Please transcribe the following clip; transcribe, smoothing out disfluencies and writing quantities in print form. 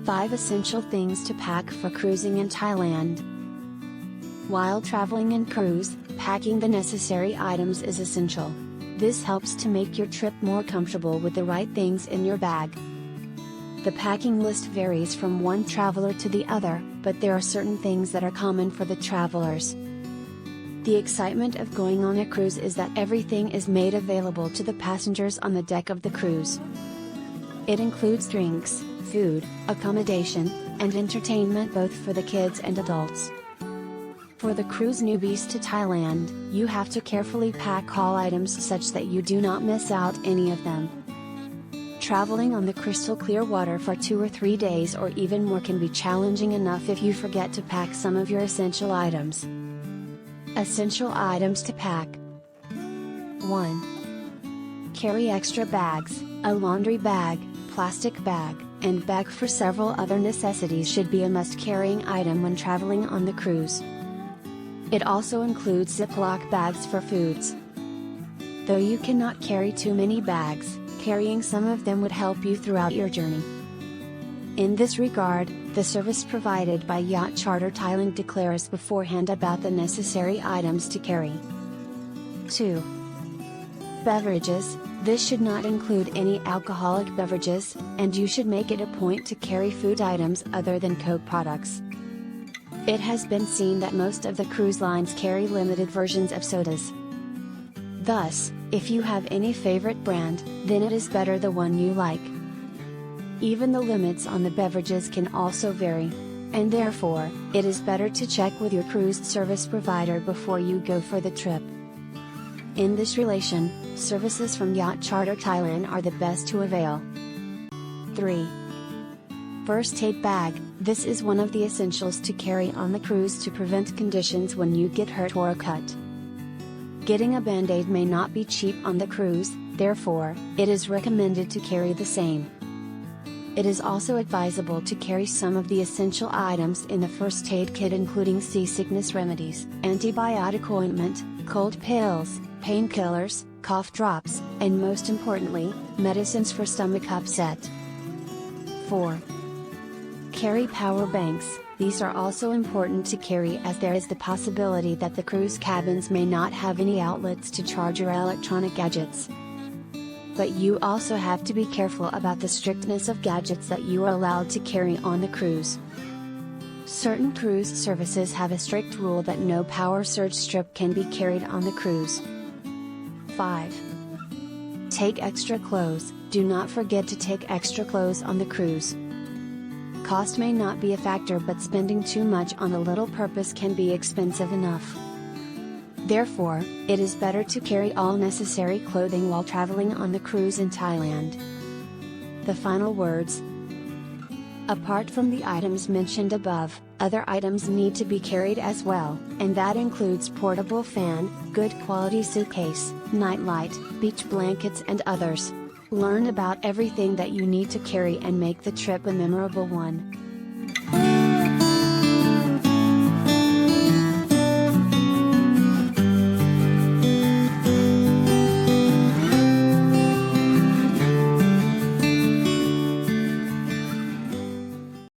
5 Essential Things to Pack for Cruising in Thailand. While traveling in cruise, packing the necessary items is essential. This helps to make your trip more comfortable with the right things in your bag. The packing list varies from one traveler to the other, but there are certain things that are common for the travelers. The excitement of going on a cruise is that everything is made available to the passengers on the deck of the cruise. It includes drinks, food, accommodation, and entertainment both for the kids and adults. For the cruise newbies to Thailand, you have to carefully pack all items such that you do not miss out any of them. Traveling on the crystal clear water for 2 or 3 days or even more can be challenging enough if you forget to pack some of your essential items. Essential items to pack. 1. Carry extra bags. A laundry bag, plastic bag, and bag for several other necessities should be a must-carrying item when traveling on the cruise. It also includes Ziploc bags for foods. Though you cannot carry too many bags, carrying some of them would help you throughout your journey. In this regard, the service provided by Yacht Charter Thailand declares beforehand about the necessary items to carry. 2. Beverages. This should not include any alcoholic beverages, and you should make it a point to carry food items other than Coke products. It has been seen that most of the cruise lines carry limited versions of sodas. Thus, if you have any favorite brand, then it is better the one you like. Even the limits on the beverages can also vary, and therefore, it is better to check with your cruise service provider before you go for the trip. In this relation, services from Yacht Charter Thailand are the best to avail. 3. First aid bag. This is one of the essentials to carry on the cruise to prevent conditions when you get hurt or a cut. Getting a band-aid may not be cheap on the cruise, therefore, it is recommended to carry the same. It is also advisable to carry some of the essential items in the first aid kit including seasickness remedies, antibiotic ointment, cold pills, painkillers, cough drops, and most importantly, medicines for stomach upset. 4. Carry power banks. These are also important to carry as there is the possibility that the cruise cabins may not have any outlets to charge your electronic gadgets. But you also have to be careful about the strictness of gadgets that you are allowed to carry on the cruise. Certain cruise services have a strict rule that no power surge strip can be carried on the cruise. 5. Take extra clothes. Do not forget to take extra clothes on the cruise. Cost may not be a factor, but spending too much on a little purpose can be expensive enough. Therefore, it is better to carry all necessary clothing while traveling on the cruise in Thailand. The final words. Apart from the items mentioned above, other items need to be carried as well, and that includes portable fan, good quality suitcase, nightlight, beach blankets and others. Learn about everything that you need to carry and make the trip a memorable one.